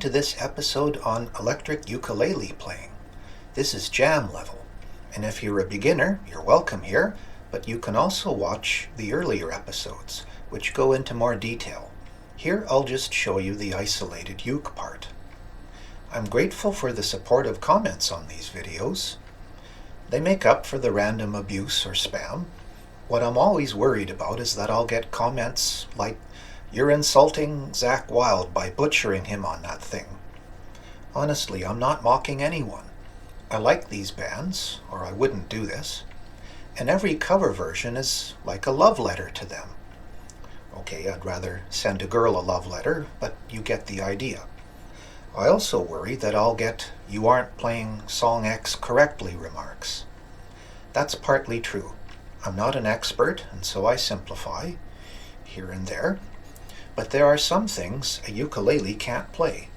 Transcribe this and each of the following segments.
to this episode on electric ukulele playing. This is jam level, and if you're a beginner, you're welcome here, but you can also watch the earlier episodes, which go into more detail. Here I'll just show you the isolated uke part. I'm grateful for the supportive comments on these videos. They make up for the random abuse or spam. What I'm always worried about is that I'll get comments like, "You're insulting Zakk Wylde by butchering him on that thing." Honestly, I'm not mocking anyone. I like these bands, or I wouldn't do this, and every cover version is like a love letter to them. Okay, I'd rather send a girl a love letter, but you get the idea. I also worry that I'll get "you aren't playing song X correctly" remarks. That's partly true. I'm not an expert, and so I simplify here and there. But there are some things a ukulele can't play,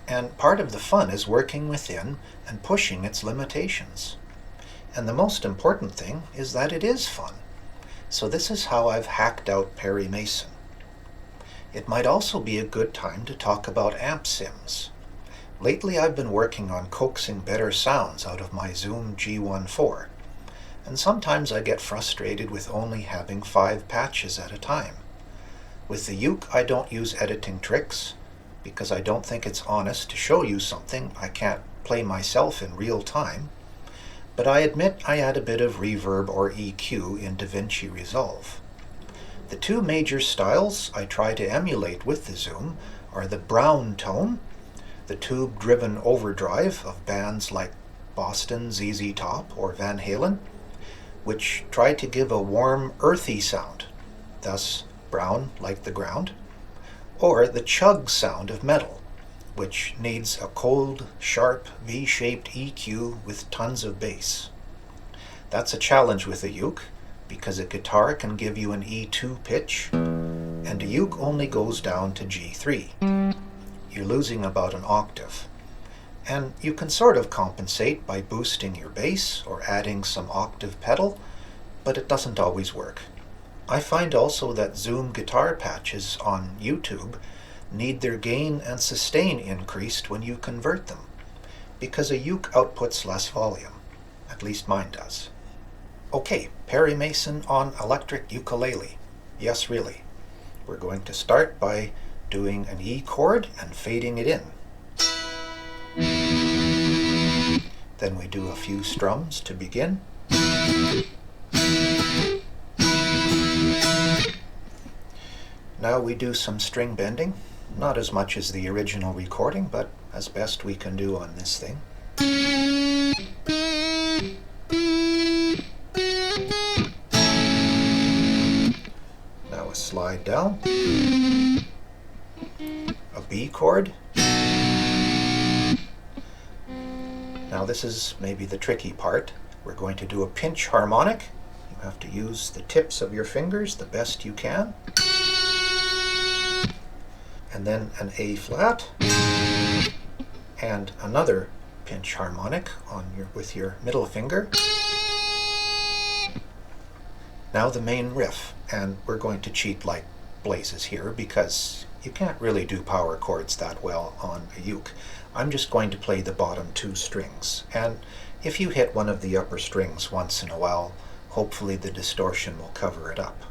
and part of the fun is working within and pushing its limitations. And the most important thing is that it is fun. So this is how I've hacked out Perry Mason. It might also be a good time to talk about amp sims. Lately I've been working on coaxing better sounds out of my Zoom G14, and sometimes I get frustrated with only having 5 patches at a time. With the uke I don't use editing tricks, because I don't think it's honest to show you something I can't play myself in real time, but I admit I add a bit of reverb or EQ in DaVinci Resolve. The 2 major styles I try to emulate with the Zoom are the brown tone, the tube-driven overdrive of bands like Boston, ZZ Top, or Van Halen, which try to give a warm, earthy sound, thus brown like the ground, or the chug sound of metal, which needs a cold, sharp, V-shaped EQ with tons of bass. That's a challenge with a uke, because a guitar can give you an E2 pitch, and a uke only goes down to G3. You're losing about an octave. And you can sort of compensate by boosting your bass or adding some octave pedal, but it doesn't always work. I find also that Zoom guitar patches on YouTube need their gain and sustain increased when you convert them, because a uke outputs less volume. At least mine does. Okay, Perry Mason on electric ukulele. Yes, really. We're going to start by doing an E chord and fading it in. Then we do a few strums to begin. Now we do some string bending, not as much as the original recording, but as best we can do on this thing. Now a slide down, a B chord. Now this is maybe the tricky part. We're going to do a pinch harmonic. You have to use the tips of your fingers the best you can. And then an A flat, and another pinch harmonic with your middle finger. Now the main riff, and we're going to cheat like blazes here because you can't really do power chords that well on a uke. I'm just going to play the bottom 2 strings, and if you hit one of the upper strings once in a while, hopefully the distortion will cover it up.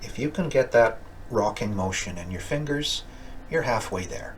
If you can get that rocking motion in your fingers, you're halfway there.